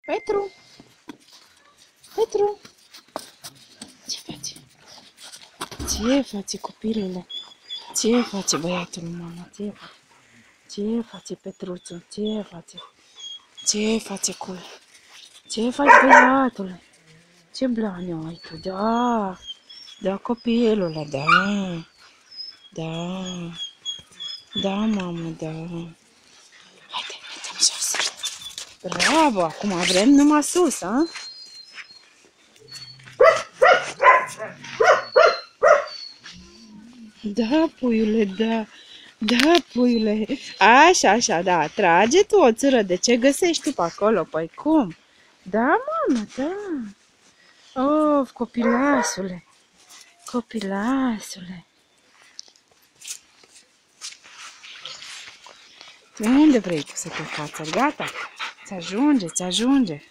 Petru! Petru! Ce faci? Ce faci, copilule? Ce face băiatul, mama? Ce face? Ce face, Petruțu? Ce face? Ce face cu... Ce faci, băiatule? Ce blaniu ai tu? Da! Da, copilule, da! Da! Da, mamă, da! Haide, mergem jos! Bravo! Acum vrem numai sus, a? Da, puiule, da. Da, puiule. Așa, așa, da. Trage tu o țără. De ce găsești tu pe acolo? Păi cum? Da, mamă, da. Of, copilasule. Copilasule. Unde vrei tu să te cațări? Gata? Ți ajunge, ți ajunge.